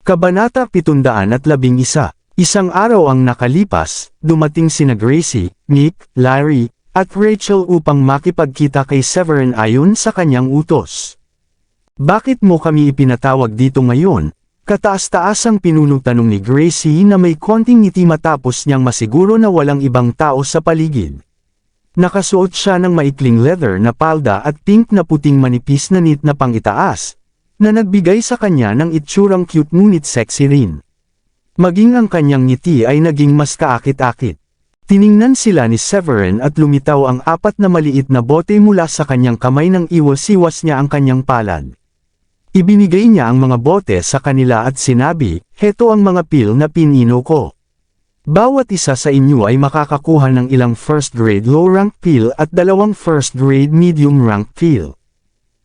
Kabanata 711. Isang araw ang nakalipas, dumating sina Gracie, Nick, Larry, at Rachel upang makipagkita kay Severin ayon sa kanyang utos. Bakit mo kami ipinatawag dito ngayon? Kataas-taasang tanong ni Gracie na may konting ngiti matapos niyang masiguro na walang ibang tao sa paligid. Nakasuot siya ng maikling leather na palda at pink na puting manipis na knit na pangitaas, na nagbigay sa kanya ng itsurang cute ngunit sexy rin. Maging ang kanyang ngiti ay naging mas kaakit-akit. Tiningnan sila ni Severin at lumitaw ang 4 na maliit na bote mula sa kanyang kamay nang iwas-iwas niya ang kanyang palad. Ibinigay niya ang mga bote sa kanila at sinabi, "Heto ang mga pil na pinino ko. Bawat isa sa inyo ay makakakuha ng ilang first grade low rank pil at 2 first grade medium rank pil.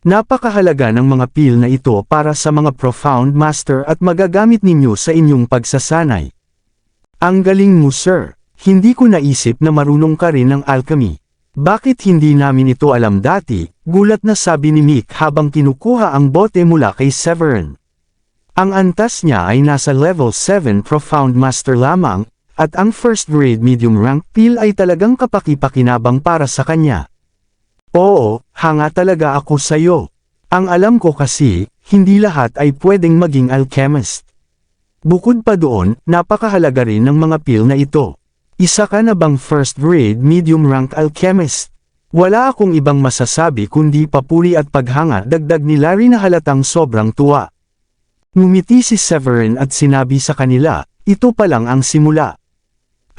Napakahalaga ng mga pil na ito para sa mga profound master at magagamit ninyo sa inyong pagsasanay." "Ang galing mo, sir. Hindi ko naisip na marunong ka rin ng alchemy. Bakit hindi namin ito alam dati?" gulat na sabi ni Mick habang kinukuha ang bote mula kay Severin. Ang antas niya ay nasa level 7 profound master lamang, at ang first grade medium rank pil ay talagang kapaki-pakinabang para sa kanya. "Oo, hanga talaga ako sa'yo. Ang alam ko kasi, hindi lahat ay pwedeng maging alchemist. Bukod pa doon, napakahalaga rin ng mga pil na ito. Isa ka na bang first grade medium rank alchemist?" "Wala akong ibang masasabi kundi papuri at paghanga," dagdag ni Larry na halatang sobrang tuwa. Ngumiti si Severin at sinabi sa kanila, "Ito pa lang ang simula.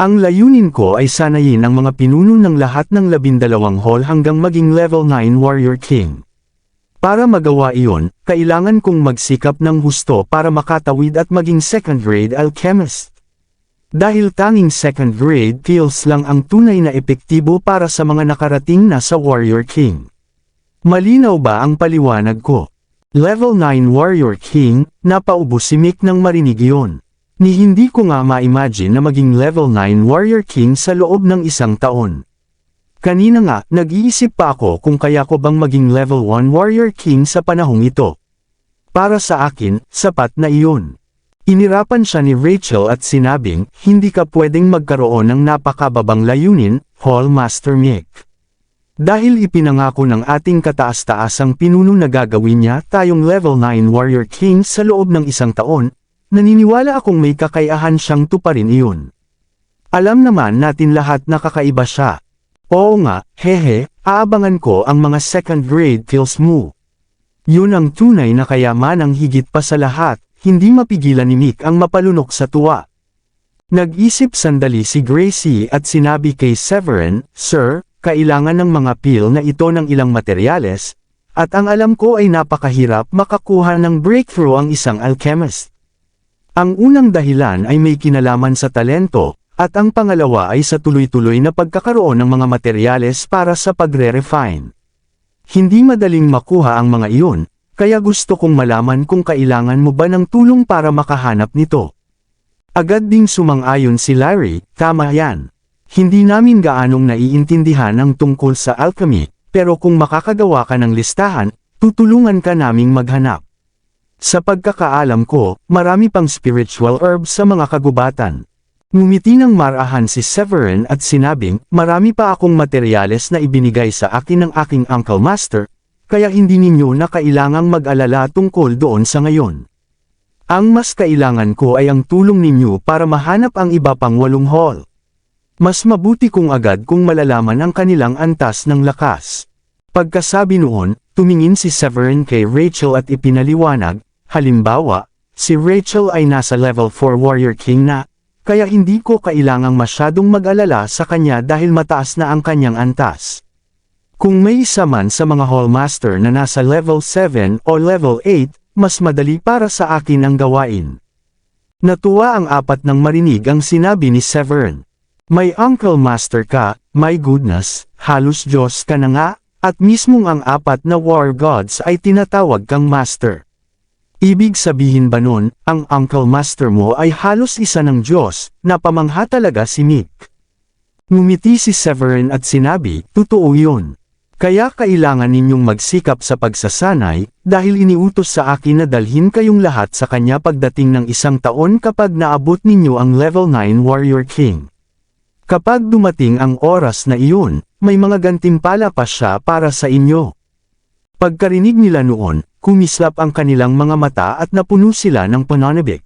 Ang layunin ko ay sanayin ang mga pinuno ng lahat ng 12 hall hanggang maging level 9 Warrior King. Para magawa iyon, kailangan kong magsikap ng husto para makatawid at maging second grade alchemist. Dahil tanging second grade pills lang ang tunay na epektibo para sa mga nakarating na sa Warrior King. Malinaw ba ang paliwanag ko?" "Level 9 Warrior King," napaubo si Mick nang marinig iyon. Ni hindi ko nga ma-imagine na maging level 9 Warrior King sa loob ng 1 taon. Kanina nga, nag-iisip pa ako kung kaya ko bang maging level 1 Warrior King sa panahong ito. Para sa akin, sapat na iyon. Inirapan siya ni Rachel at sinabing, "Hindi ka pwedeng magkaroon ng napakababang layunin, Hall Master Mick. Dahil ipinangako ng ating kataas-taasang pinuno na gagawin niya tayong level 9 Warrior King sa loob ng 1 taon, naniniwala akong may kakayahan siyang tuparin iyon. Alam naman natin lahat na kakaiba siya. Oo nga, hehe, aabangan ko ang mga second grade kills mo." Yun ang tunay na kayamanang higit pa sa lahat, hindi mapigilan ni Mick ang mapalunok sa tuwa. Nag-isip sandali si Gracie at sinabi kay Severin, "Sir, kailangan ng mga pil na ito ng ilang materyales, at ang alam ko ay napakahirap makakuha ng breakthrough ang isang alchemist. Ang unang dahilan ay may kinalaman sa talento, at ang pangalawa ay sa tuloy-tuloy na pagkakaroon ng mga materyales para sa pagre-refine. Hindi madaling makuha ang mga iyon, kaya gusto kong malaman kung kailangan mo ba ng tulong para makahanap nito." Agad ding sumang-ayon si Larry, "Tama yan. Hindi namin gaanong naiintindihan ang tungkol sa alchemy, pero kung makakagawa ka ng listahan, tutulungan ka naming maghanap. Sa pagkakaalam ko, marami pang spiritual herbs sa mga kagubatan." Ngumiti ng marahan si Severin at sinabing, "Marami pa akong materyales na ibinigay sa akin ng aking Uncle Master, kaya hindi ninyo na kailangang mag-alala tungkol doon sa ngayon. Ang mas kailangan ko ay ang tulong ninyo para mahanap ang iba pang 8 hall. Mas mabuti kung agad kung malalaman ang kanilang antas ng lakas." Pagkasabi noon, tumingin si Severin kay Rachel at ipinaliwanag, "Halimbawa, si Rachel ay nasa level 4 Warrior King na, kaya hindi ko kailangang masyadong mag-alala sa kanya dahil mataas na ang kanyang antas. Kung may isa man sa mga Hallmaster na nasa level 7 o level 8, mas madali para sa akin ang gawain." Natuwa ang 4 nang marinig ang sinabi ni Severin. "May Uncle Master ka, my goodness, halos Diyos ka na nga, at mismong ang 4 na War Gods ay tinatawag kang Master. Ibig sabihin ba nun, ang Uncle Master mo ay halos isa ng Diyos?" Napamangha talaga si Mick. Ngumiti si Severin at sinabi, "Totoo yun. Kaya kailangan ninyong magsikap sa pagsasanay, dahil iniutos sa akin na dalhin kayong lahat sa kanya pagdating ng 1 taon kapag naabot ninyo ang level 9 Warrior King. Kapag dumating ang oras na iyon, may mga gantimpala pa siya para sa inyo. Pagkarinig nila noon, kumislap ang kanilang mga mata at napuno sila ng pananabik.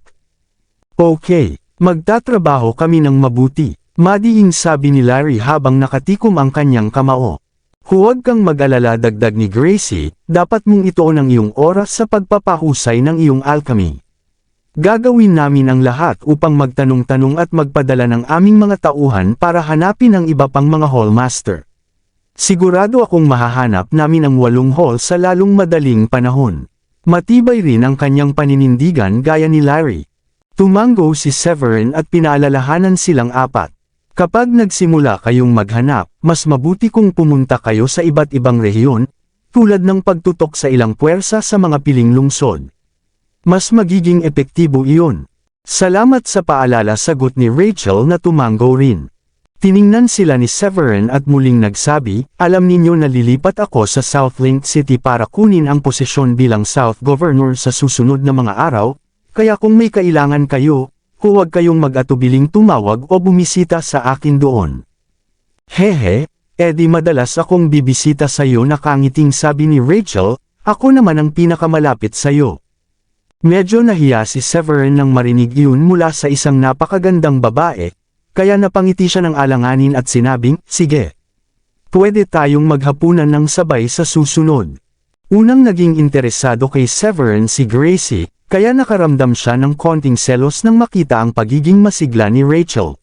Okay, magtatrabaho kami ng mabuti, madiing sabi ni Larry habang nakatikom ang kanyang kamao. Huwag kang mag-alala, dagdag ni Gracie, dapat mong ituon ang iyong oras sa pagpapahusay ng iyong alchemy. Gagawin namin ang lahat upang magtanong-tanong at magpadala ng aming mga tauhan para hanapin ang iba pang mga hallmaster. Sigurado akong mahahanap namin ang 8 hall sa lalong madaling panahon. Matibay rin ang kanyang paninindigan gaya ni Larry. Tumango si Severin at pinaalalahanan silang apat. Kapag nagsimula kayong maghanap, mas mabuti kung pumunta kayo sa iba't ibang rehiyon, tulad ng pagtutok sa ilang puwersa sa mga piling lungsod. Mas magiging epektibo iyon. Salamat sa paalala, sagot ni Rachel na tumango rin. Tiningnan sila ni Severin at muling nagsabi, alam ninyo na lilipat ako sa Southlink City para kunin ang posisyon bilang South Governor sa susunod na mga araw, kaya kung may kailangan kayo, huwag kayong mag-atubiling tumawag o bumisita sa akin doon. Hehe, edi madalas akong bibisita sa iyo, nakangiting sabi ni Rachel, ako naman ang pinakamalapit sa iyo. Medyo nahiya si Severin nang marinig iyon mula sa isang napakagandang babae, kaya napangiti siya ng alanganin at sinabing, sige. Pwede tayong maghapunan ng sabay sa susunod. Unang naging interesado kay Severin si Gracie, kaya nakaramdam siya ng konting selos nang makita ang pagiging masigla ni Rachel.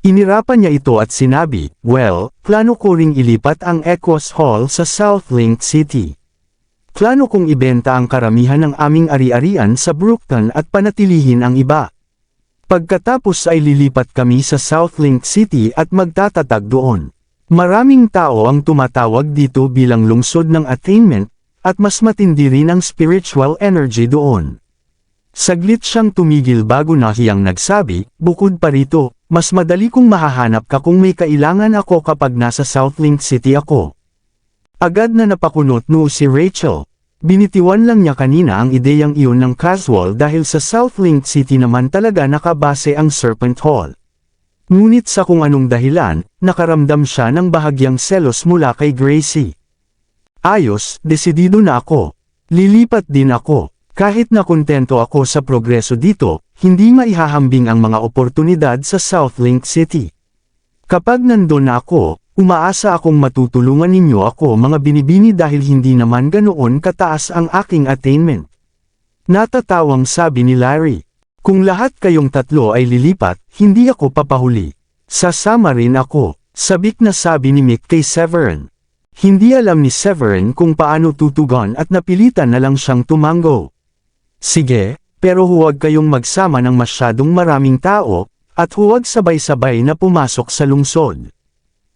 Inirapan niya ito at sinabi, well, plano ko ring ilipat ang Equus Hall sa Southlink City. Plano kong ibenta ang karamihan ng aming ari-arian sa Brookton at panatilihin ang iba. Pagkatapos ay lilipat kami sa Southlink City at magtatatag doon. Maraming tao ang tumatawag dito bilang lungsod ng attainment, at mas matindi rin ang spiritual energy doon. Saglit siyang tumigil bago nahiyang nagsabi, bukod pa rito, mas madali kong mahahanap ka kung may kailangan ako kapag nasa Southlink City ako. Agad na napakunot noo si Rachel. Binitiwan lang niya kanina ang ideyang iyon ng casual dahil sa Southlink City naman talaga nakabase ang Serpent Hall. Ngunit sa kung anong dahilan, nakaramdam siya ng bahagyang selos mula kay Gracie. Ayos, desidido na ako. Lilipat din ako. Kahit na kontento ako sa progreso dito, hindi maihahambing ang mga oportunidad sa Southlink City. Kapag nandun na ako, umaasa akong matutulungan ninyo ako mga binibini dahil hindi naman ganoon kataas ang aking attainment. Natatawang sabi ni Larry. Kung lahat kayong tatlo ay lilipat, hindi ako papahuli. Sasama rin ako, sabik na sabi ni Mick kay Severin. Hindi alam ni Severin kung paano tutugon at napilitan na lang siyang tumango. Sige, pero huwag kayong magsama ng masyadong maraming tao, at huwag sabay-sabay na pumasok sa lungsod.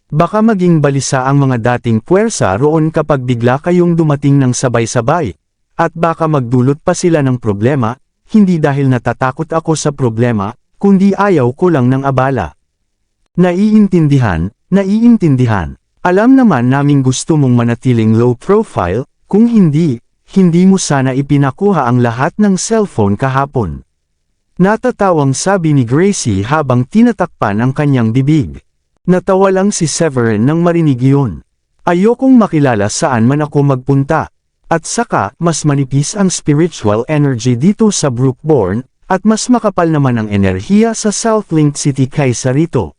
Baka maging balisa ang mga dating puwersa roon kapag bigla kayong dumating ng sabay-sabay, at baka magdulot pa sila ng problema, hindi dahil natatakot ako sa problema, kundi ayaw ko lang ng abala. Naiintindihan. Alam naman naming gusto mong manatiling low profile, kung hindi mo sana ipinakuha ang lahat ng cellphone kahapon. Natatawang sabi ni Gracie habang tinatakpan ang kanyang bibig. Natawa lang si Severin nang marinig iyon. Ayokong makilala saan man ako magpunta. At saka, mas manipis ang spiritual energy dito sa Brookborn, at mas makapal naman ang enerhiya sa Southlink City kaysa rito.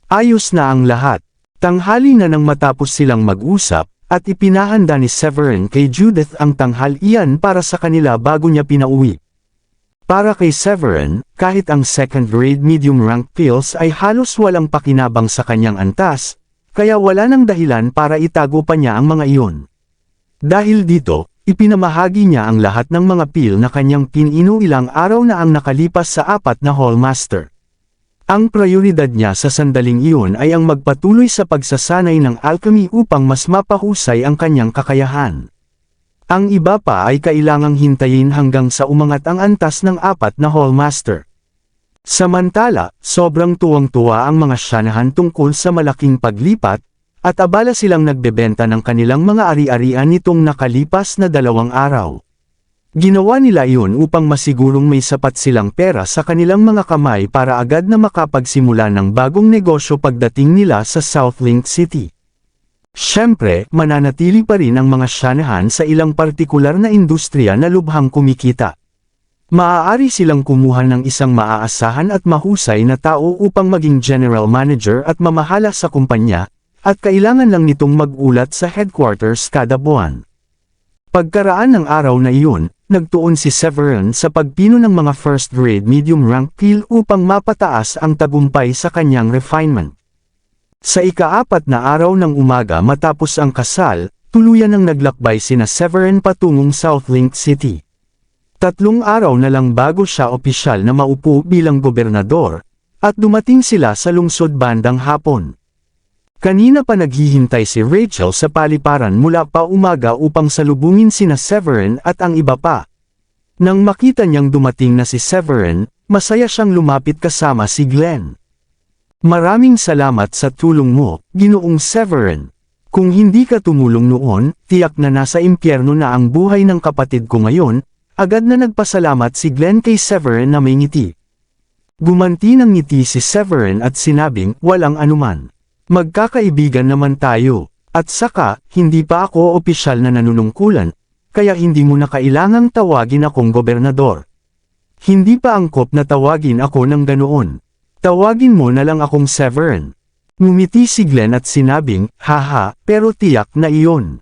Ayos na ang lahat. Tanghali na nang matapos silang mag-usap, at ipinahanda ni Severin kay Judith ang tanghalian para sa kanila bago niya pinauwi. Para kay Severin, kahit ang second-grade medium-rank pills ay halos walang pakinabang sa kanyang antas, kaya wala nang dahilan para itago pa niya ang mga iyon. Dahil dito, ipinamahagi niya ang lahat ng mga pill na kanyang pinino ilang araw na ang nakalipas sa 4 na hallmaster. Ang prioridad niya sa sandaling iyon ay ang magpatuloy sa pagsasanay ng alchemy upang mas mapahusay ang kanyang kakayahan. Ang iba pa ay kailangang hintayin hanggang sa umangat ang antas ng 4 na hallmaster. Samantala, sobrang tuwang-tuwa ang mga Shanahan tungkol sa malaking paglipat, at abala silang nagbebenta ng kanilang mga ari-arian nitong nakalipas na 2 araw. Ginawa nila iyon upang masigurong may sapat silang pera sa kanilang mga kamay para agad na makapagsimula ng bagong negosyo pagdating nila sa Southlink City. Siyempre, mananatili pa rin ang mga Shanahan sa ilang partikular na industriya na lubhang kumikita. Maaari silang kumuha ng isang maaasahan at mahusay na tao upang maging general manager at mamahala sa kumpanya, at kailangan lang nitong mag-ulat sa headquarters kada buwan. Pagkaraan ng araw na iyon, nagtuon si Severin sa pagpino ng mga first-grade medium-rank kill upang mapataas ang tagumpay sa kanyang refinement. Sa ika-4 na araw ng umaga matapos ang kasal, tuluyan ang naglakbay sina Severin patungong Southlink City. 3 araw na lang bago siya opisyal na maupo bilang gobernador, at dumating sila sa lungsod bandang hapon. Kanina pa naghihintay si Rachel sa paliparan mula pa umaga upang salubungin sina Severin at ang iba pa. Nang makita niyang dumating na si Severin, masaya siyang lumapit kasama si Glenn. Maraming salamat sa tulong mo, Ginoong Severin. Kung hindi ka tumulong noon, tiyak na nasa impyerno na ang buhay ng kapatid ko ngayon. Agad na nagpasalamat si Glenn kay Severin na may ngiti. Gumanti ng ngiti si Severin at sinabing, walang anuman. Magkakaibigan naman tayo, at saka, hindi pa ako opisyal na nanunungkulan, kaya hindi mo na kailangang tawagin akong gobernador. Hindi pa angkop na tawagin ako ng ganoon. Tawagin mo na lang akong Severin. Ngumiti si Glenn at sinabing, haha, pero tiyak na iyon.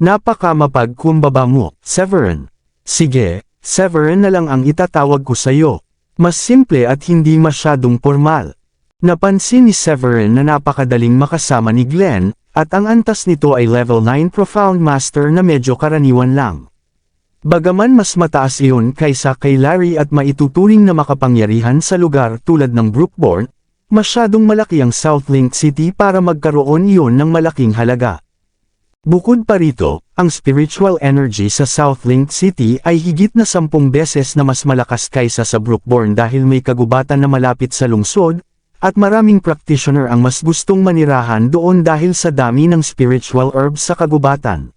Napakamapagkumbaba mo, Severin. Sige, Severin na lang ang itatawag ko sa'yo. Mas simple at hindi masyadong formal. Napansin ni Severin na napakadaling makasama ni Glenn, at ang antas nito ay level 9 Profound Master na medyo karaniwan lang. Bagaman mas mataas iyon kaysa kay Larry at maituturing na makapangyarihan sa lugar tulad ng Brookborn, masyadong malaki ang Southlink City para magkaroon iyon ng malaking halaga. Bukod pa rito, ang spiritual energy sa Southlink City ay higit na 10 beses na mas malakas kaysa sa Brookborn dahil may kagubatan na malapit sa lungsod, at maraming practitioner ang mas gustong manirahan doon dahil sa dami ng spiritual herbs sa kagubatan.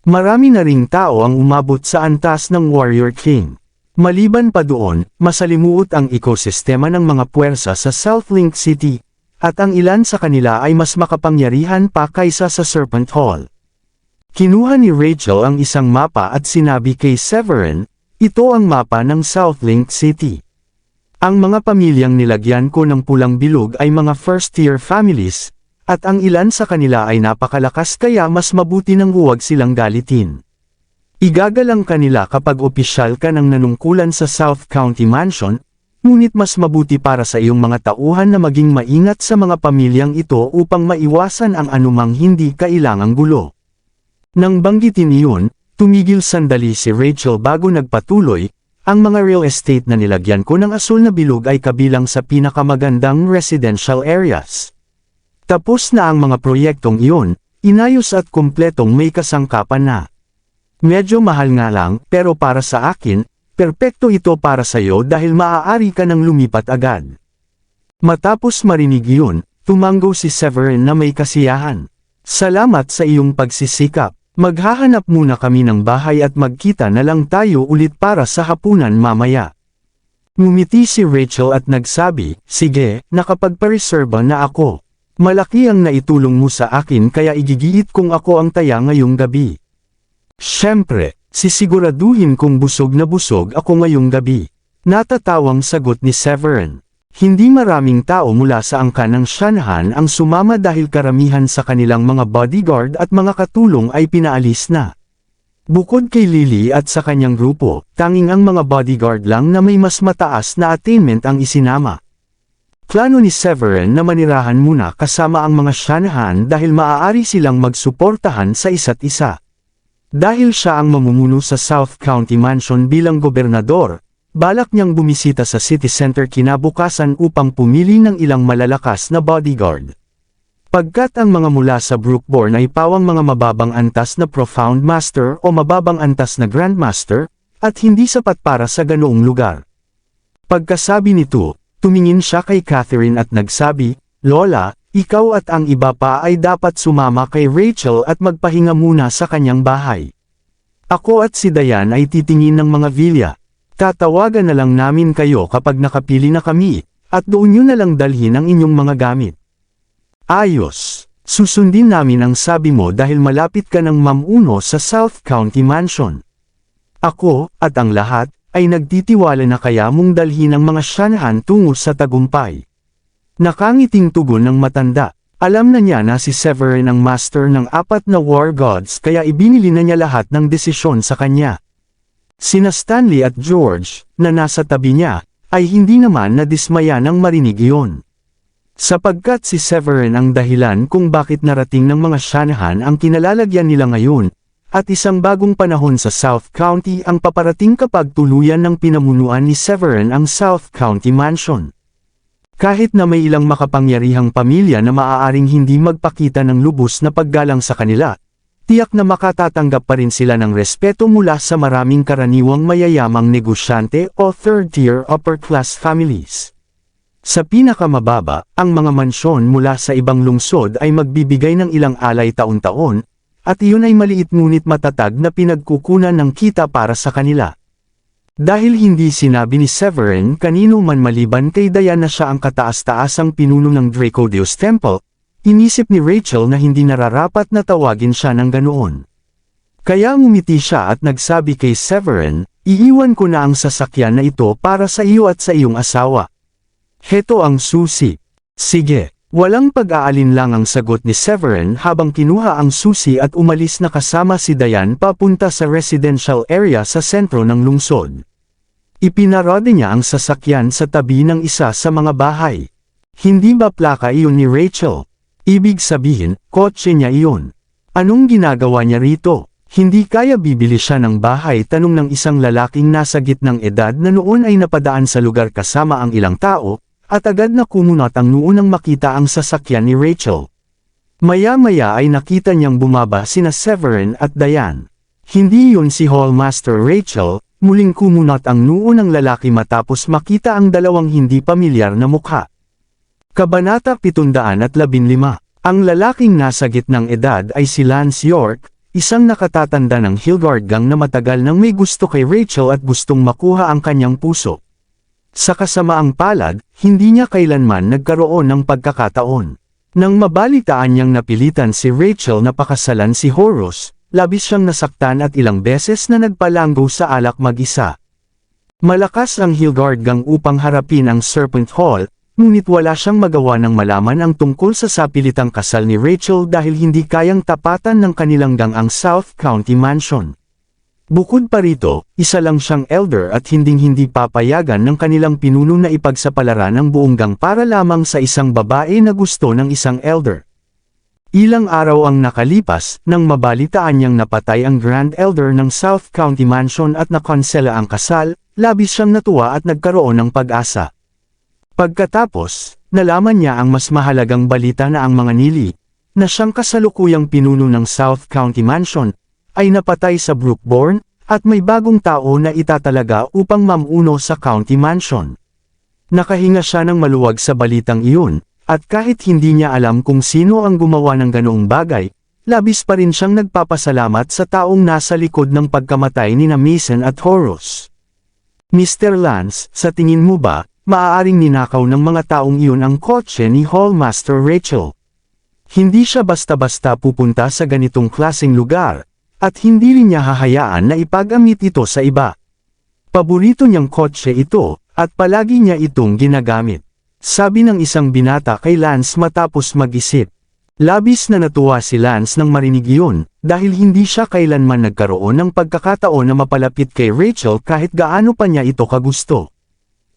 Marami na ring tao ang umabot sa antas ng Warrior King. Maliban pa doon, masalimuot ang ekosistema ng mga puwersa sa Southlink City, at ang ilan sa kanila ay mas makapangyarihan pa kaysa sa Serpent Hall. Kinuha ni Rachel ang isang mapa at sinabi kay Severin, ito ang mapa ng Southlink City. Ang mga pamilyang nilagyan ko ng pulang bilog ay mga first-tier families, at ang ilan sa kanila ay napakalakas kaya mas mabuti nang huwag silang galitin. Igagalang kanila kapag opisyal ka ng nanungkulan sa South County Mansion, ngunit mas mabuti para sa iyong mga tauhan na maging maingat sa mga pamilyang ito upang maiwasan ang anumang hindi kailangang gulo. Nang banggitin iyon, tumigil sandali si Rachel bago nagpatuloy. Ang mga real estate na nilagyan ko ng asul na bilog ay kabilang sa pinakamagandang residential areas. Tapos na ang mga proyektong iyon, inayos at kumpletong may kasangkapan na. Medyo mahal nga lang, pero para sa akin, perpekto ito para sa iyo dahil maaari ka nang lumipat agad. Matapos marinig iyon, tumango si Severin na may kasiyahan. Salamat sa iyong pagsisikap. Maghahanap muna kami ng bahay at magkita na lang tayo ulit para sa hapunan mamaya. Ngumiti si Rachel at nagsabi, sige, nakapagpa-reserba na ako. Malaki ang naitulong mo sa akin kaya igigiit kong ako ang taya ngayong gabi. Siyempre, sisiguraduhin kong busog na busog ako ngayong gabi. Natatawang sagot ni Severin. Hindi maraming tao mula sa angkan ng Shanahan ang sumama dahil karamihan sa kanilang mga bodyguard at mga katulong ay pinaalis na. Bukod kay Lily at sa kanyang grupo, tanging ang mga bodyguard lang na may mas mataas na attainment ang isinama. Plano ni Severin na manirahan muna kasama ang mga Shanahan dahil maaari silang magsuportahan sa isa't isa. Dahil siya ang mamumuno sa South County Mansion bilang gobernador, balak niyang bumisita sa city center kinabukasan upang pumili ng ilang malalakas na bodyguard. Pagkat ang mga mula sa Brookborn ay pawang mga mababang antas na Profound Master o mababang antas na Grandmaster, at hindi sapat para sa ganoong lugar. Pagkasabi nito, tumingin siya kay Catherine at nagsabi, Lola, ikaw at ang iba pa ay dapat sumama kay Rachel at magpahinga muna sa kanyang bahay. Ako at si Diane ay titingin ng mga villa. Tatawagan na lang namin kayo kapag nakapili na kami, at doon nyo na lang dalhin ang inyong mga gamit. Ayos. Susundin namin ang sabi mo dahil malapit ka ng mamuno sa South County Mansion. Ako, at ang lahat, ay nagtitiwala na kaya mong dalhin ang mga Shanahan tungo sa tagumpay. Nakangiting tugon ng matanda. Alam na niya na si Severin ang master ng 4 na war gods kaya ibinili na niya lahat ng desisyon sa kanya. Sina Stanley at George, na nasa tabi niya, ay hindi naman nadismaya nang marinig iyon. Sapagkat si Severin ang dahilan kung bakit narating ng mga Shanahan ang kinalalagyan nila ngayon, at isang bagong panahon sa South County ang paparating kapag tuluyan ng pinamunuan ni Severin ang South County Mansion. Kahit na may ilang makapangyarihang pamilya na maaaring hindi magpakita ng lubos na paggalang sa kanila, tiyak na makatatanggap pa rin sila ng respeto mula sa maraming karaniwang mayayamang negosyante o third-tier upper-class families. Sa pinakamababa, ang mga mansyon mula sa ibang lungsod ay magbibigay ng ilang alay taon-taon, at iyon ay maliit ngunit matatag na pinagkukunan ng kita para sa kanila. Dahil hindi sinabi ni Severin kanino man maliban kay Diane na siya ang kataas-taasang pinuno ng Dracodeus Temple, inisip ni Rachel na hindi nararapat na tawagin siya ng ganoon. Kaya ngumiti siya at nagsabi kay Severin, iiwan ko na ang sasakyan na ito para sa iyo at sa iyong asawa. Heto ang susi. Sige. Walang pag-aalinlang ang sagot ni Severin habang kinuha ang susi at umalis na kasama si Diane papunta sa residential area sa sentro ng lungsod. Ipinarode niya ang sasakyan sa tabi ng isa sa mga bahay. Hindi ba plaka iyon ni Rachel? Ibig sabihin, kotse niya iyon. Anong ginagawa niya rito? Hindi kaya bibili siya ng bahay, tanong ng isang lalaking nasa gitnang edad na noon ay napadaan sa lugar kasama ang ilang tao, at agad na kumunot ang noo nang makita ang sasakyan ni Rachel. Maya-maya ay nakita niyang bumaba sina Severin at Diane. Hindi yun si Hallmaster Rachel, muling kumunot ang noo ng lalaki matapos makita ang dalawang hindi pamilyar na mukha. Kabanata 715. Ang lalaking nasa gitnang edad ay si Lance York, isang nakatatanda ng Hilgard gang na matagal nang may gusto kay Rachel at gustong makuha ang kanyang puso. Sa kasamaang palad, hindi niya kailanman nagkaroon ng pagkakataon. Nang mabalitaan niyang napilitan si Rachel na pakasalan si Horus, labis siyang nasaktan at ilang beses na nagpalanggo sa alak mag-isa. Malakas ang Hilgard gang upang harapin ang Serpent Hall, ngunit wala siyang magawa nang malaman ang tungkol sa sapilitang kasal ni Rachel dahil hindi kayang tapatan ng kanilang gang ang South County Mansion. Bukod pa rito, isa lang siyang elder at hinding-hindi papayagan ng kanilang pinuno na ipagsapalaran ang buong gang para lamang sa isang babae na gusto ng isang elder. Ilang araw ang nakalipas, nang mabalitaan niyang napatay ang Grand Elder ng South County Mansion at nakonsela ang kasal, labis siyang natuwa at nagkaroon ng pag-asa. Pagkatapos, nalaman niya ang mas mahalagang balita na ang mga nili, na siyang kasalukuyang pinuno ng South County Mansion, ay napatay sa Brookborn, at may bagong tao na itatalaga upang mamuno sa County Mansion. Nakahinga siya ng maluwag sa balitang iyon, at kahit hindi niya alam kung sino ang gumawa ng ganoong bagay, labis pa rin siyang nagpapasalamat sa taong nasa likod ng pagkamatay ni Mason at Horus. Mr. Lance, sa tingin mo ba, maaaring ninakaw ng mga taong iyon ang kotse ni Hallmaster Rachel? Hindi siya basta-basta pupunta sa ganitong klaseng lugar, at hindi rin niya hahayaan na ipag-amit ito sa iba. Paborito niyang kotse ito, at palagi niya itong ginagamit. Sabi ng isang binata kay Lance matapos mag-isip. Labis na natuwa si Lance nang marinig iyon, dahil hindi siya kailanman nagkaroon ng pagkakataon na mapalapit kay Rachel kahit gaano pa niya ito kagusto.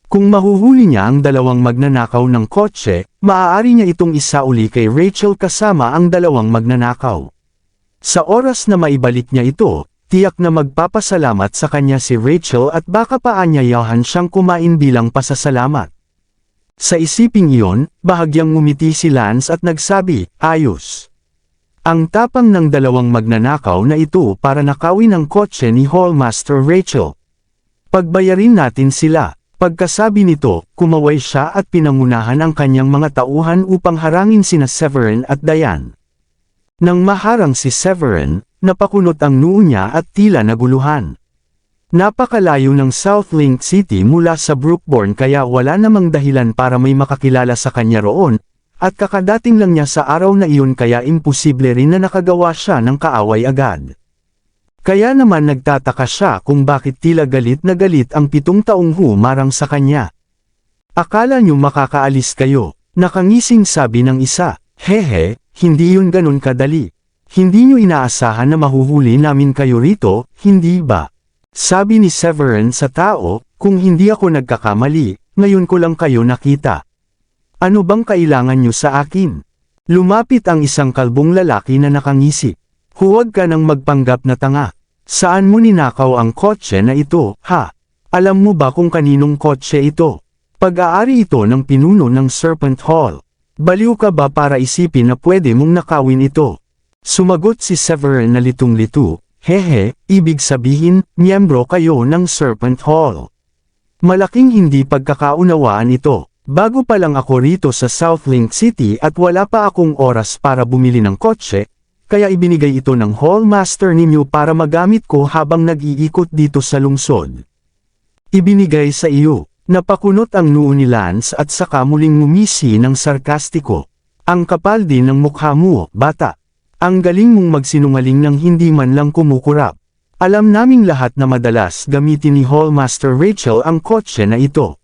Kung mahuhuli niya ang dalawang magnanakaw ng kotse, maaari niya itong isauli kay Rachel kasama ang dalawang magnanakaw. Sa oras na maibalik niya ito, tiyak na magpapasalamat sa kanya si Rachel at baka paanyayahan siyang kumain bilang pasasalamat. Sa isiping iyon, bahagyang ngumiti si Lance at nagsabi, ayos. Ang tapang ng dalawang magnanakaw na ito para nakawin ang kotse ni Hallmaster Rachel. Pagbayarin natin sila. Pagkasabi nito, kumaway siya at pinangunahan ang kanyang mga tauhan upang harangin sina Severin at Diane. Nang maharang si Severin, napakunot ang noo niya at tila naguluhan. Napakalayo ng South Link City mula sa Brookborn kaya wala namang dahilan para may makakilala sa kanya roon, at kakadating lang niya sa araw na iyon kaya imposible rin na nakagawa siya ng kaaway agad. Kaya naman nagtataka siya kung bakit tila galit na galit ang 7 taong humarang sa kanya. Akala niyo makakaalis kayo, nakangising sabi ng isa. Hehe, hindi yun ganun kadali. Hindi niyo inaasahan na mahuhuli namin kayo rito, hindi ba? Sabi ni Severin sa tao, kung hindi ako nagkakamali, ngayon ko lang kayo nakita. Ano bang kailangan niyo sa akin? Lumapit ang isang kalbong lalaki na nakangisi. Huwag ka nang magpanggap na tanga. Saan mo ninakaw ang kotse na ito, ha? Alam mo ba kung kaninong kotse ito? Pag-aari ito ng pinuno ng Serpent Hall. Baliw ka ba para isipin na pwede mong nakawin ito? Sumagot si Severin na litong-lito, hehe, ibig sabihin, miyembro kayo ng Serpent Hall. Malaking hindi pagkakaunawaan ito. Bago pa lang ako rito sa South Link City at wala pa akong oras para bumili ng kotse, kaya ibinigay ito ng hallmaster ninyo para magamit ko habang nag-iikot dito sa lungsod. Ibinigay sa iyo. Napakunot ang noo ni Lance at saka muling ngumisi ng sarkastiko. Ang kapal din ng mukha mo, bata. Ang galing mong magsinungaling nang hindi man lang kumukurap. Alam naming lahat na madalas gamitin ni Hallmaster Rachel ang kotse na ito.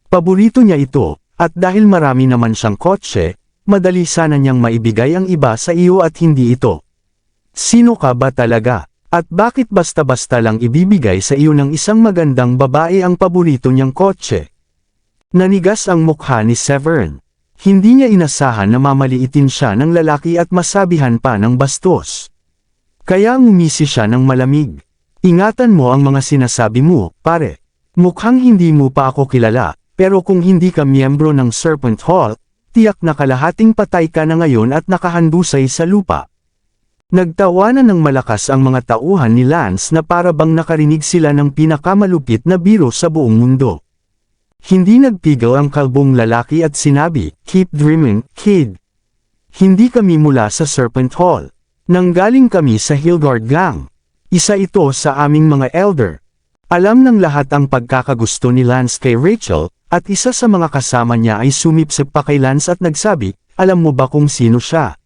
Paborito niya ito, at dahil marami naman siyang kotse, madali sana niyang maibigay ang iba sa iyo at hindi ito. Sino ka ba talaga? At bakit basta-basta lang ibibigay sa iyo ng isang magandang babae ang paborito niyang kotse? Nanigas ang mukha ni Severin. Hindi niya inasahan na mamaliitin siya ng lalaki at masabihan pa ng bastos. Kaya ngumisi siya ng malamig. Ingatan mo ang mga sinasabi mo, pare. Mukhang hindi mo pa ako kilala, pero kung hindi ka miyembro ng Serpent Hall, tiyak na kalahating patay ka na ngayon at nakahandusay sa lupa. Nagtawanan ng malakas ang mga tauhan ni Lance na para bang nakarinig sila ng pinakamalupit na biro sa buong mundo. Hindi nagpigil ang kalbong lalaki at sinabi, "Keep dreaming, kid. Hindi kami mula sa Serpent Hall. Nanggaling kami sa Hildgard Gang. Isa ito sa aming mga elder." Alam ng lahat ang pagkakagusto ni Lance kay Rachel, at isa sa mga kasama niya ay sumipsip pa kay Lance at nagsabi, "Alam mo ba kung sino siya?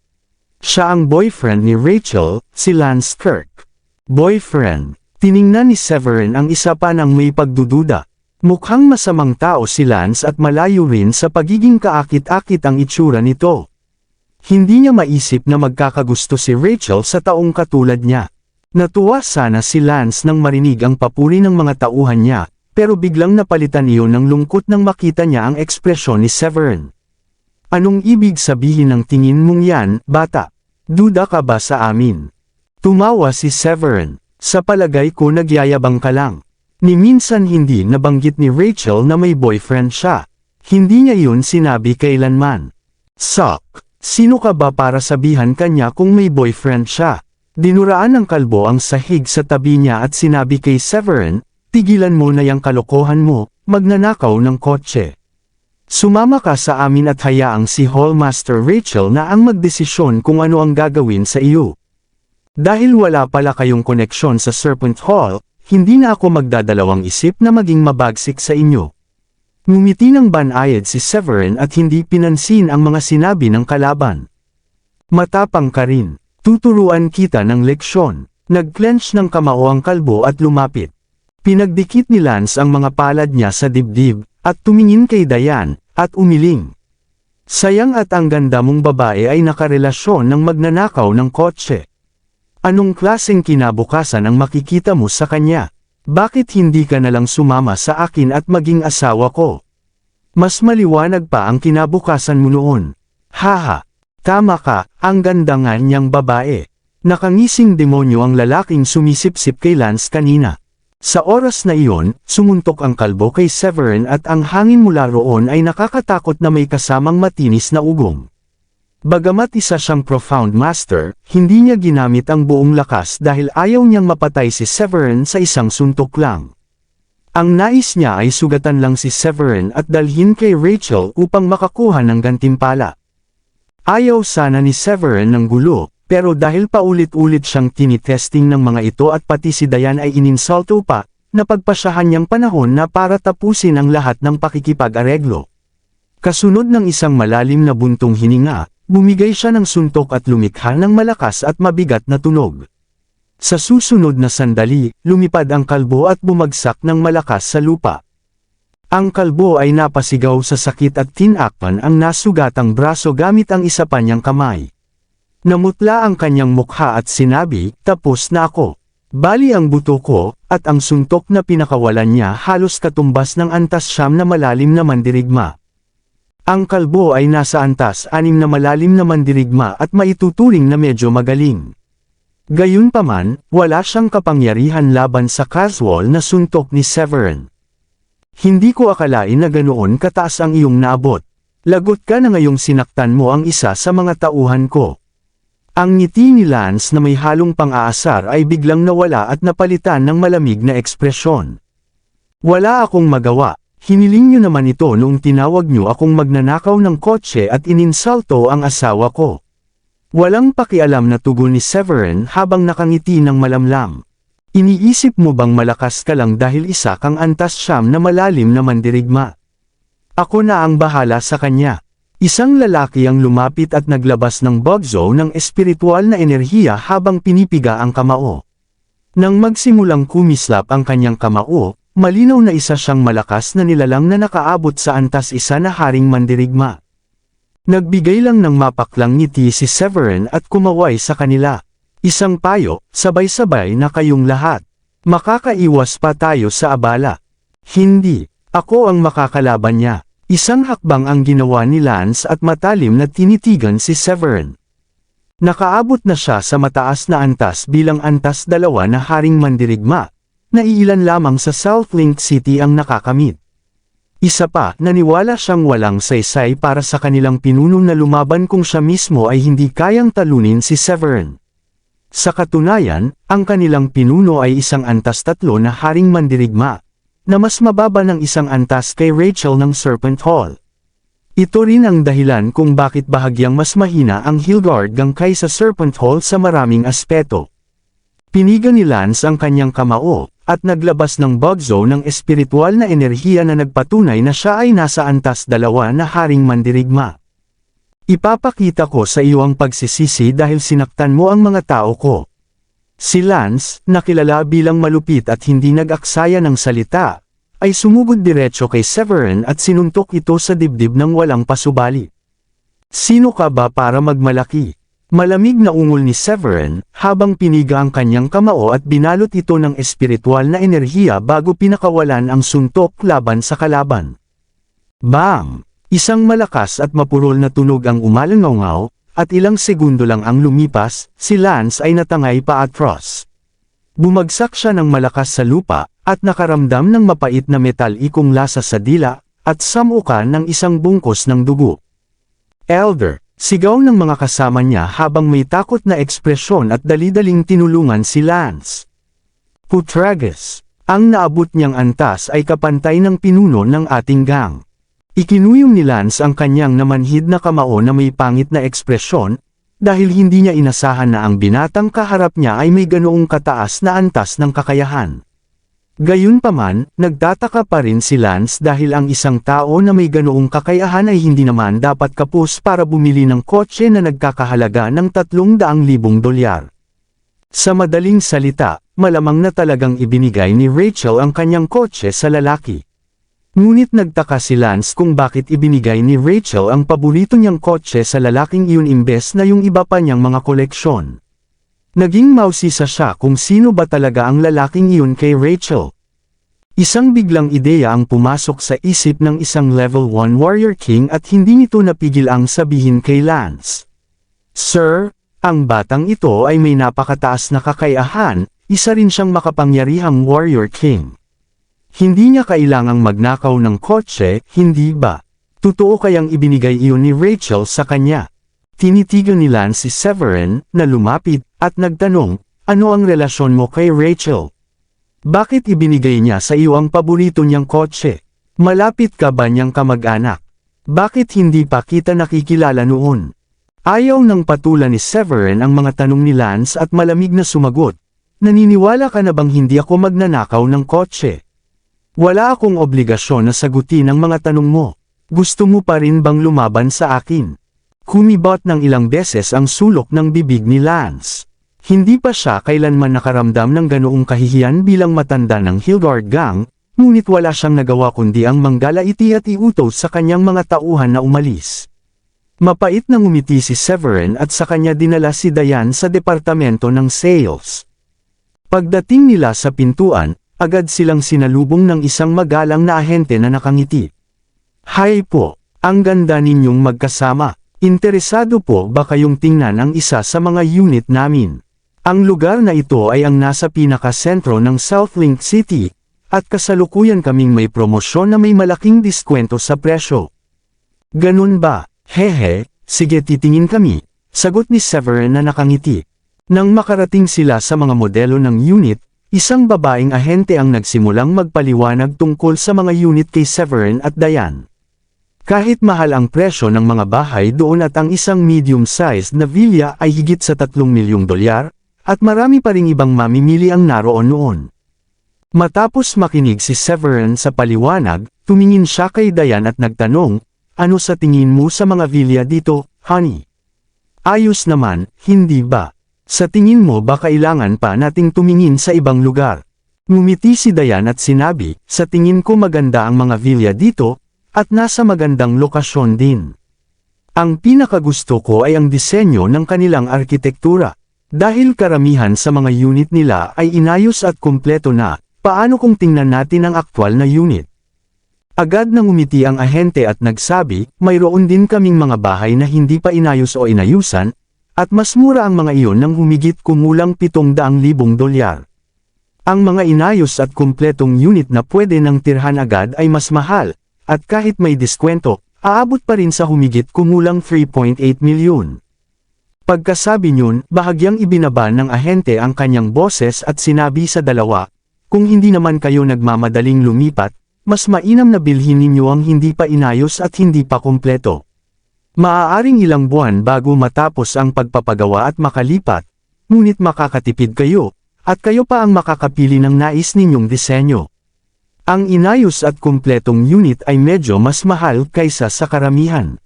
Siya ang boyfriend ni Rachel, si Lance Kirk." Boyfriend. Tiningnan ni Severin ang isa pa ng may pagdududa. Mukhang masamang tao si Lance at malayo rin sa pagiging kaakit-akit ang itsura nito. Hindi niya maisip na magkakagusto si Rachel sa taong katulad niya. Natuwa sana si Lance nang marinig ang papuri ng mga tauhan niya, pero biglang napalitan iyon ng lungkot nang makita niya ang ekspresyon ni Severin. Anong ibig sabihin ng tingin mong yan, bata? Duda ka ba sa amin? Tumawa si Severin. Sa palagay ko nagyayabang ka lang. Ni minsan hindi nabanggit ni Rachel na may boyfriend siya. Hindi niya yun sinabi kailanman. Sok, sino ka ba para sabihan kanya kung may boyfriend siya? Dinuraan ng kalbo ang sahig sa tabi niya at sinabi kay Severin, "Tigilan mo na yang kalokohan mo, magnanakaw ng kotse. Sumama ka sa amin at hayaang si Hallmaster Rachel na ang magdesisyon kung ano ang gagawin sa iyo. Dahil wala pala kayong koneksyon sa Serpent Hall, hindi na ako magdadalawang isip na maging mabagsik sa inyo." Ngumiti ng banayad si Severin at hindi pinansin ang mga sinabi ng kalaban. "Matapang ka rin. Tuturuan kita ng leksyon." Nag-clench ng kamao ang kalbo at lumapit. Pinagdikit ni Lance ang mga palad niya sa dibdib, at tumingin kay Diane, at umiling. Sayang at ang ganda mong babae ay nakarelasyon ng magnanakaw ng kotse. Anong klaseng kinabukasan ang makikita mo sa kanya? Bakit hindi ka nalang sumama sa akin at maging asawa ko? Mas maliwanag pa ang kinabukasan mo noon. Haha, tama ka, ang ganda nga niyang babae. Nakangising demonyo ang lalaking sumisipsip kay Lance kanina. Sa oras na iyon, sumuntok ang kalbo kay Severin at ang hangin mula roon ay nakakatakot na may kasamang matinis na ugong. Bagamat isa siyang profound master, hindi niya ginamit ang buong lakas dahil ayaw niyang mapatay si Severin sa isang suntok lang. Ang nais niya ay sugatan lang si Severin at dalhin kay Rachel upang makakuha ng gantimpala. Ayaw sana ni Severin ng gulo, pero dahil paulit-ulit siyang tinitesting ng mga ito at pati si Diane ay ininsulto pa, napagpasyahan niyang panahon na para tapusin ang lahat ng pakikipag-areglo. Kasunod ng isang malalim na buntong hininga, bumigay siya ng suntok at lumikha ng malakas at mabigat na tunog. Sa susunod na sandali, lumipad ang kalbo at bumagsak ng malakas sa lupa. Ang kalbo ay napasigaw sa sakit at tinakpan ang nasugatang braso gamit ang isa pa niyang kamay. Namutla ang kanyang mukha at sinabi, "Tapos na ako." Bali ang buto ko, at ang suntok na pinakawalan niya halos katumbas ng antas 9 na malalim na mandirigma. Ang kalbo ay nasa antas 6 na malalim na mandirigma at maituturing na medyo magaling. Gayunpaman, wala siyang kapangyarihan laban sa casual na suntok ni Severin. "Hindi ko akalain na ganoon kataas ang iyong naabot. Lagot ka na ngayong sinaktan mo ang isa sa mga tauhan ko." Ang ngiti ni Lance na may halong pang-aasar ay biglang nawala at napalitan ng malamig na ekspresyon. "Wala akong magawa. Hiniling niyo naman ito noong tinawag niyo akong magnanakaw ng kotse at ininsulto ang asawa ko." Walang pakialam na tugon ni Severin habang nakangiti ng malamlam. "Iniisip mo bang malakas ka lang dahil isa kang antas 9 na malalim na mandirigma? Ako na ang bahala sa kanya." Isang lalaki ang lumapit at naglabas ng bugzo ng espiritual na enerhiya habang pinipiga ang kamao. Nang magsimulang kumislap ang kanyang kamao, malinaw na isa siyang malakas na nilalang na nakaabot sa antas 1 na haring mandirigma. Nagbigay lang ng mapaklang ngiti si Severin at kumaway sa kanila. "Isang payo, sabay-sabay na kayong lahat. Makakaiwas pa tayo sa abala." "Hindi. Ako ang makakalaban niya." Isang hakbang ang ginawa ni Lance at matalim na tinitigan si Severin. Nakaabot na siya sa mataas na antas bilang antas 2 na haring mandirigma, na iilan lamang sa South Link City ang nakakamit. Isa pa, naniwala siyang walang saysay para sa kanilang pinuno na lumaban kung siya mismo ay hindi kayang talunin si Severin. Sa katunayan, ang kanilang pinuno ay isang antas 3 na haring mandirigma, na mas mababa ng isang antas kay Rachel ng Serpent Hall. Ito rin ang dahilan kung bakit bahagyang mas mahina ang Hillguard Gang kaysa Serpent Hall sa maraming aspeto. Piniga ni Lance ang kanyang kamao, at naglabas ng bugzo ng espiritual na enerhiya na nagpatunay na siya ay nasa antas 2 na haring mandirigma. "Ipapakita ko sa iyo ang pagsisisi dahil sinaktan mo ang mga tao ko." Si Lance, na kilala bilang malupit at hindi nag-aksaya ng salita, ay sumugod diretso kay Severin at sinuntok ito sa dibdib ng walang pasubali. "Sino ka ba para magmalaki?" Malamig na ungol ni Severin, habang piniga ang kanyang kamao at binalot ito ng espiritual na enerhiya bago pinakawalan ang suntok laban sa kalaban. Bam! Isang malakas at mapurol na tunog ang umalangaw, at ilang segundo lang ang lumipas, si Lance ay natangay paatros. Bumagsak siya ng malakas sa lupa, at nakaramdam ng mapait na metalikong lasa sa dila, at samukan ng isang bungkos ng dugo. "Elder!" Sigaw ng mga kasama niya habang may takot na ekspresyon at dali-daling tinulungan si Lance. "Putrages! Ang naabot niyang antas ay kapantay ng pinuno ng ating gang." Ikinuyong ni Lance ang kanyang namanhid na kamao na may pangit na ekspresyon, dahil hindi niya inasahan na ang binatang kaharap niya ay may ganoong kataas na antas ng kakayahan. Gayunpaman, nagtataka pa rin si Lance dahil ang isang tao na may ganoong kakayahan ay hindi naman dapat kapos para bumili ng kotse na nagkakahalaga ng $300,000. Sa madaling salita, malamang na talagang ibinigay ni Rachel ang kanyang kotse sa lalaki. Ngunit nagtaka si Lance kung bakit ibinigay ni Rachel ang paborito niyang kotse sa lalaking iyon imbes na yung iba pa niyang mga koleksyon. Naging mausisa siya kung sino ba talaga ang lalaking iyon kay Rachel. Isang biglang ideya ang pumasok sa isip ng isang level 1 warrior king at hindi nito napigil ang sabihin kay Lance. "Sir, ang batang ito ay may napakataas na kakayahan, isa rin siyang makapangyarihang warrior king. Hindi niya kailangang magnakaw ng kotse, hindi ba? Totoo kayang ibinigay iyon ni Rachel sa kanya?" Tinitigan ni Lance si Severin, na lumapit, at nagtanong, "Ano ang relasyon mo kay Rachel?" Bakit ibinigay niya sa iyo ang paborito niyang kotse? Malapit ka ba niyang kamag-anak? Bakit hindi pa kita nakikilala noon? Ayaw nang patulan ni Severin ang mga tanong ni Lance at malamig na sumagot. Naniniwala ka na bang hindi ako magnanakaw ng kotse? Wala akong obligasyon na sagutin ang mga tanong mo. Gusto mo pa rin bang lumaban sa akin? Kumibot ng ilang beses ang sulok ng bibig ni Lance. Hindi pa siya kailanman nakaramdam ng ganoong kahihiyan bilang matanda ng Hilgard Gang, ngunit wala siyang nagawa kundi ang manggalaiti at iutos sa kanyang mga tauhan na umalis. Mapait na ngumiti si Severin at sa kanya dinala si Diane sa departamento ng sales. Pagdating nila sa pintuan, agad silang sinalubong ng isang magalang na ahente na nakangiti. Hi po, ang ganda ninyong magkasama. Interesado po ba kayong tingnan ang isa sa mga unit namin? Ang lugar na ito ay ang nasa pinakasentro ng Southlink City, at kasalukuyan kaming may promosyon na may malaking diskwento sa presyo. Ganun ba? Hehe, sige titingin kami, sagot ni Severin na nakangiti. Nang makarating sila sa mga modelo ng unit, isang babaeng ahente ang nagsimulang magpaliwanag tungkol sa mga unit kay Severin at Diane. Kahit mahal ang presyo ng mga bahay doon at ang isang medium-sized na villa ay higit sa $3 milyong, at marami pa ring ibang mamimili ang naroon noon. Matapos makinig si Severin sa paliwanag, tumingin siya kay Diane at nagtanong, ano sa tingin mo sa mga villa dito, honey? Ayos naman, hindi ba? Sa tingin mo ba kailangan pa nating tumingin sa ibang lugar? Ngumiti si Diane at sinabi, sa tingin ko maganda ang mga villa dito, at nasa magandang lokasyon din. Ang pinakagusto ko ay ang disenyo ng kanilang arkitektura. Dahil karamihan sa mga unit nila ay inayos at kumpleto na, paano kung tingnan natin ang aktwal na unit? Agad nang umiti ang ahente at nagsabi, mayroon din kaming mga bahay na hindi pa inayos o inayusan, at mas mura ang mga iyon ng humigit kumulang $700,000. Ang mga inayos at kumpletong unit na pwede nang tirhan agad ay mas mahal, at kahit may diskwento, aabot pa rin sa humigit kumulang $3.8 milyon. Pagkasabi niyon, bahagyang ibinaba ng ahente ang kanyang boses at sinabi sa dalawa, kung hindi naman kayo nagmamadaling lumipat, mas mainam na bilhin ninyo ang hindi pa inayos at hindi pa kumpleto. Maaaring ilang buwan bago matapos ang pagpapagawa at makalipat, ngunit makakatipid kayo, at kayo pa ang makakapili ng nais ninyong disenyo. Ang inayos at kumpletong unit ay medyo mas mahal kaysa sa karamihan.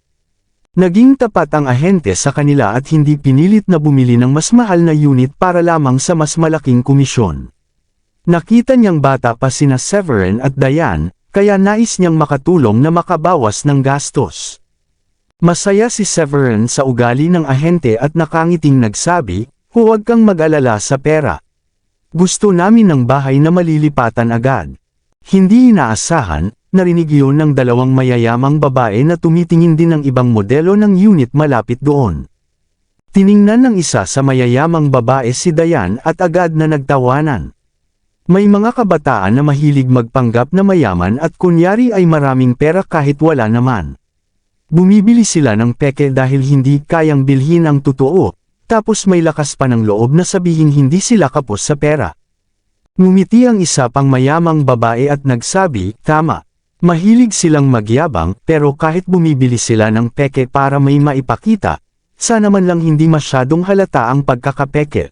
Naging tapat ang ahente sa kanila at hindi pinilit na bumili ng mas mahal na unit para lamang sa mas malaking komisyon. Nakita niyang bata pa sina Severin at Diane, kaya nais niyang makatulong na makabawas ng gastos. Masaya si Severin sa ugali ng ahente at nakangiting nagsabi, huwag kang mag-alala sa pera. Gusto namin ng bahay na malilipatan agad. Hindi inaasahan, narinig iyon ng dalawang mayayamang babae na tumitingin din ng ibang modelo ng unit malapit doon. Tiningnan ng isa sa mayayamang babae si Diane at agad na nagtawanan. May mga kabataan na mahilig magpanggap na mayaman at kunyari ay maraming pera kahit wala naman. Bumibili sila ng peke dahil hindi kayang bilhin ang totoo, tapos may lakas pa ng loob na sabihin hindi sila kapos sa pera. Ngumiti ang isa pang mayamang babae at nagsabi, tama. Mahilig silang magyabang, pero kahit bumibili sila ng peke para may maipakita, sana man lang hindi masyadong halata ang pagkakapeke.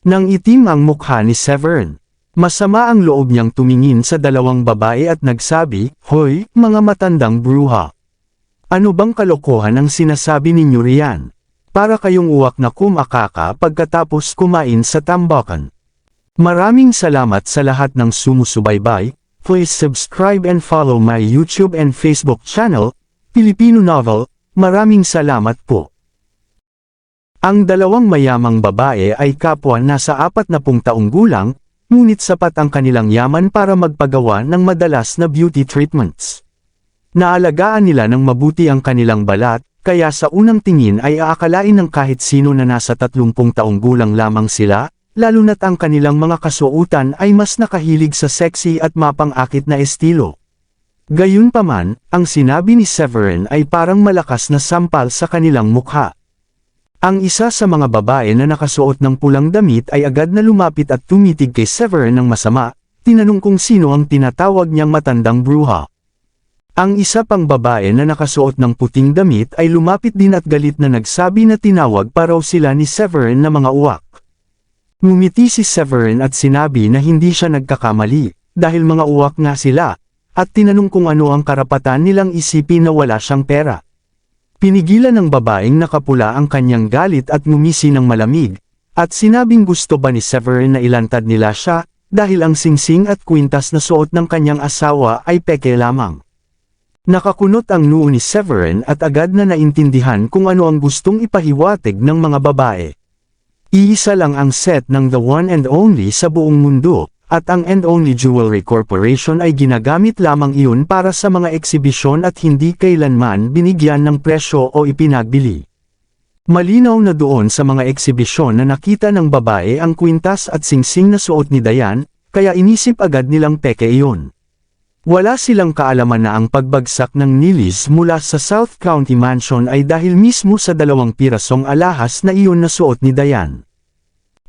Nang itim ang mukha ni Severin. Masama ang loob niyang tumingin sa dalawang babae at nagsabi, hoy, mga matandang bruha. Ano bang kalokohan ang sinasabi ninyo riyan? Para kayong uwak na kumakaka pagkatapos kumain sa tambakan. Maraming salamat sa lahat ng sumusubaybay. Please subscribe and follow my YouTube and Facebook channel, Filipino Novel. Maraming salamat po. Ang dalawang mayamang babae ay kapwa nasa 40 taong gulang, ngunit sapat ang kanilang yaman para magpagawa ng madalas na beauty treatments. Naalagaan nila ng mabuti ang kanilang balat, kaya sa unang tingin ay aakalain ng kahit sino na nasa 30 taong gulang lamang sila, lalo na't ang kanilang mga kasuotan ay mas nakahilig sa sexy at mapang-akit na estilo. Gayunpaman, ang sinabi ni Severin ay parang malakas na sampal sa kanilang mukha. Ang isa sa mga babae na nakasuot ng pulang damit ay agad na lumapit at tumitig kay Severin ng masama, tinanong kung sino ang tinatawag niyang matandang bruha. Ang isa pang babae na nakasuot ng puting damit ay lumapit din at galit na nagsabi na tinawag pa raw sila ni Severin na mga uwak. Ngumiti si Severin at sinabi na hindi siya nagkakamali, dahil mga uwak nga sila, at tinanong kung ano ang karapatan nilang isipin na wala siyang pera. Pinigilan ng babaeng nakapula ang kanyang galit at ngumisi ng malamig, at sinabing gusto ba ni Severin na ilantad nila siya, dahil ang singsing at kwintas na suot ng kanyang asawa ay peke lamang. Nakakunot ang noo ni Severin at agad na naintindihan kung ano ang gustong ipahiwatig ng mga babae. Iisa lang ang set ng The One and Only sa buong mundo, at ang And Only Jewelry Corporation ay ginagamit lamang iyon para sa mga eksibisyon at hindi kailanman binigyan ng presyo o ipinagbili. Malinaw na doon sa mga eksibisyon na nakita ng babae ang kwintas at singsing na suot ni Diane, kaya inisip agad nilang peke iyon. Wala silang kaalaman na ang pagbagsak ng nilis mula sa South County Mansion ay dahil mismo sa 2 pirasong alahas na iyon na suot ni Diane.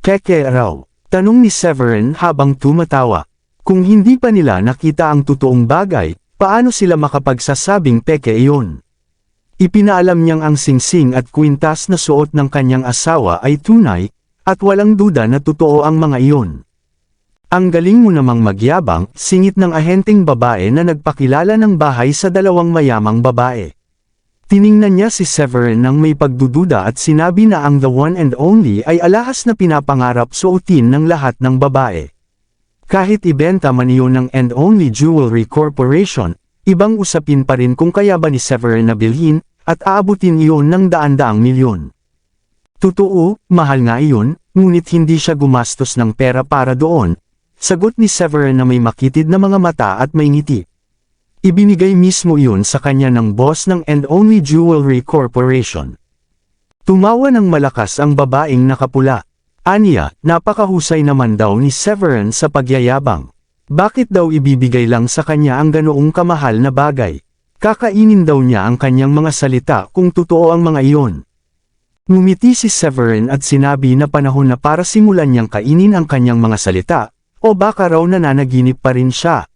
Peke raw, tanong ni Severin habang tumatawa. Kung hindi pa nila nakita ang totoong bagay, paano sila makapagsasabing peke iyon? Ipinaalam niyang ang singsing at kwintas na suot ng kanyang asawa ay tunay, at walang duda na totoo ang mga iyon. Ang galing mo namang magyabang, singit ng ahenteng babae na nagpakilala ng bahay sa 2 mayamang babae. Tiningnan niya si Severin nang may pagdududa at sinabi na ang The One and Only ay alahas na pinapangarap suotin ng lahat ng babae. Kahit ibenta man iyon ng And Only Jewelry Corporation, ibang usapin pa rin kung kaya ba ni Severin na bilhin, at aabutin iyon ng daan-daang milyon. Totoo, mahal nga iyon, ngunit hindi siya gumastos ng pera para doon. Sagot ni Severin na may makitid na mga mata at may ngiti. Ibinigay mismo iyon sa kanya ng boss ng And Only Jewelry Corporation. Tumawa ng malakas ang babaeng nakapula. Aniya, napakahusay naman daw ni Severin sa pagyayabang. Bakit daw ibibigay lang sa kanya ang ganoong kamahal na bagay? Kakainin daw niya ang kanyang mga salita kung totoo ang mga iyon. Ngumiti si Severin at sinabi na panahon na para simulan niyang kainin ang kanyang mga salita, o baka raw nananaginip pa rin siya.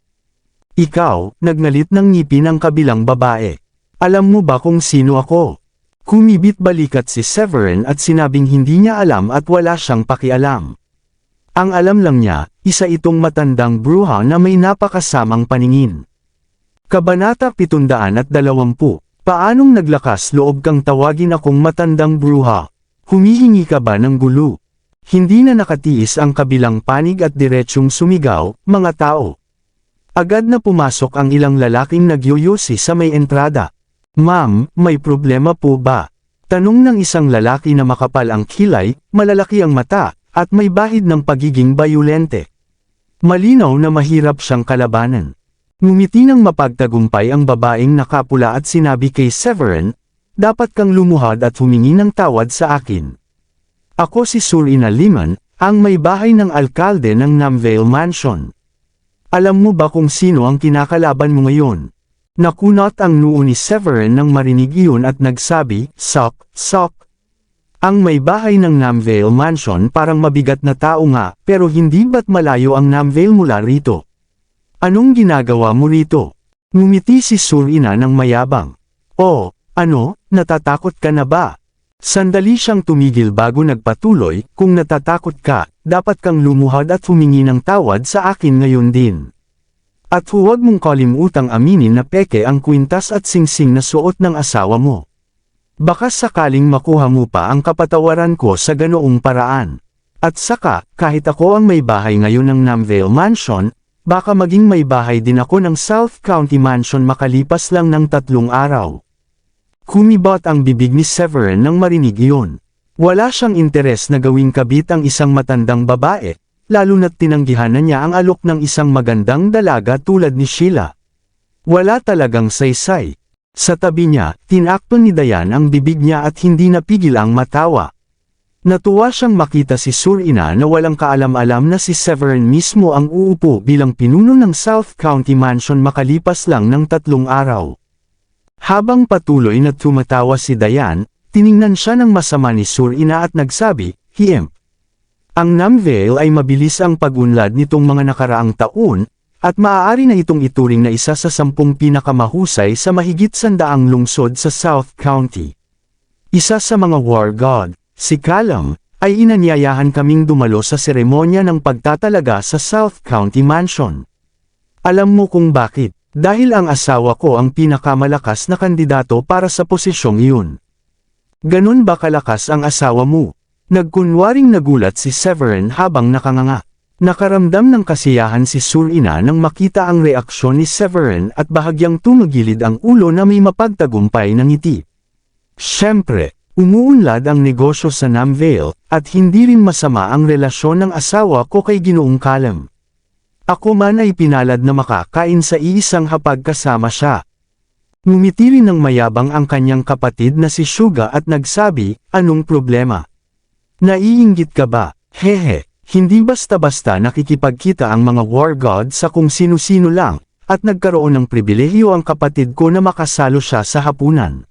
Ikaw, nagngalit ng ngipin ang kabilang babae. Alam mo ba kung sino ako? Kumibit balikat si Severin at sinabing hindi niya alam at wala siyang pakialam. Ang alam lang niya, isa itong matandang bruha na may napakasamang paningin. Kabanata 720. Paanong naglakas loob kang tawagin akong matandang bruha? Humihingi ka ba ng gulo? Hindi na nakatiis ang kabilang panig at diretsyong sumigaw, mga tao. Agad na pumasok ang ilang lalaking nagyuyusi sa may entrada. Ma'am, may problema po ba? Tanong ng isang lalaki na makapal ang kilay, malalaki ang mata, at may bahid ng pagiging bayulente. Malinaw na mahirap siyang kalabanan. Ngumiti ng mapagtagumpay ang babaeng nakapula at sinabi kay Severin, dapat kang lumuhad at humingi ng tawad sa akin. Ako si Surina Liman, ang may bahay ng alkalde ng Namvale Mansion. Alam mo ba kung sino ang kinakalaban mo ngayon? Nakunot ang noo ni Severin nang marinig iyon at nagsabi, sok, sok. Ang may bahay ng Namvale Mansion parang mabigat na tao nga, pero hindi ba't malayo ang Namvale mula rito? Anong ginagawa mo rito? Ngumiti si Surina ng mayabang. Oh, ano, natatakot ka na ba? Sandali siyang tumigil bago nagpatuloy, kung natatakot ka, dapat kang lumuhad at humingi ng tawad sa akin ngayon din. At huwag mong kalimutang aminin na peke ang kwintas at singsing na suot ng asawa mo. Baka sakaling makuha mo pa ang kapatawaran ko sa ganoong paraan. At saka, kahit ako ang may bahay ngayon ng Namvale Mansion, baka maging may bahay din ako ng South County Mansion makalipas lang ng 3 araw. Kumibot ang bibig ni Severin nang marinig iyon. Wala siyang interes na gawing kabit ang isang matandang babae, lalo na't tinanggihan na niya ang alok ng isang magandang dalaga tulad ni Sheila. Wala talagang saysay. Sa tabi niya, tinakpan ni Diane ang bibig niya at hindi napigil ang matawa. Natuwa siyang makita si Surina na walang kaalam-alam na si Severin mismo ang uupo bilang pinuno ng South County Mansion makalipas lang ng 3 araw. Habang patuloy na tumatawa si Diane, tiningnan siya ng masama ni Surina at nagsabi, "Himp. Ang Namvale ay mabilis ang pag-unlad nitong mga nakaraang taon, at maaari na itong ituring na isa sa 10 pinakamahusay sa mahigit 100 lungsod sa South County. Isa sa mga war god, si Callum, ay inanyayahan kaming dumalo sa seremonya ng pagtatalaga sa South County Mansion. Alam mo kung bakit? Dahil ang asawa ko ang pinakamalakas na kandidato para sa posisyong iyon. Ganun ba kalakas ang asawa mo? Nagkunwaring nagulat si Severin habang nakanganga. Nakaramdam ng kasiyahan si Surina nang makita ang reaksyon ni Severin at bahagyang tumagilid ang ulo na may mapagtagumpay ng ngiti. Siyempre, umuunlad ang negosyo sa Namvale, at hindi rin masama ang relasyon ng asawa ko kay Ginoong Callum. Ako man ay pinalad na makakain sa iisang hapag kasama siya. Ngumiti rin ng mayabang ang kanyang kapatid na si Suga at nagsabi, anong problema? Naiinggit ka ba? Hehe, hindi basta-basta nakikipagkita ang mga war gods sa kung sino-sino lang, at nagkaroon ng pribilehiyo ang kapatid ko na makasalo siya sa hapunan.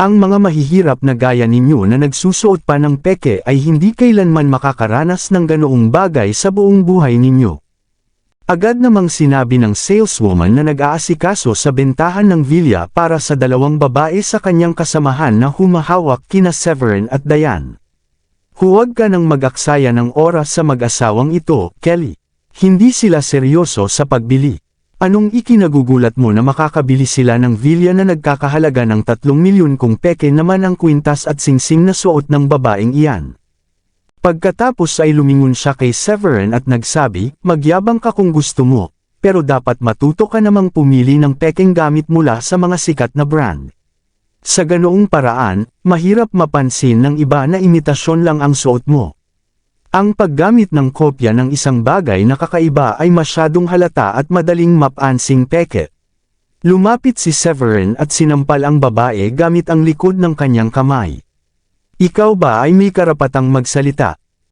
Ang mga mahihirap na gaya ninyo na nagsusuot pa ng peke ay hindi kailanman makakaranas ng ganoong bagay sa buong buhay ninyo. Agad namang sinabi ng saleswoman na nag-aasikaso sa bentahan ng villa para sa 2 babae sa kanyang kasamahan na humahawak kina Severin at Diane. Huwag ka nang mag-aksaya ng oras sa mag-asawang ito, Kelly. Hindi sila seryoso sa pagbili. Anong ikinagugulat mo na makakabili sila ng villa na nagkakahalaga ng 3 milyon kung peke naman ang kwintas at singsing na suot ng babaeng iyan? Pagkatapos ay lumingon siya kay Severin at nagsabi, magyabang ka kung gusto mo, pero dapat matuto ka namang pumili ng pekeng gamit mula sa mga sikat na brand. Sa ganoong paraan, mahirap mapansin ng iba na imitasyon lang ang suot mo. Ang paggamit ng kopya ng isang bagay na kakaiba ay masyadong halata at madaling mapansing peke. Lumapit si Severin at sinampal ang babae gamit ang likod ng kanyang kamay. Ikaw ba ay may karapatang magsalita?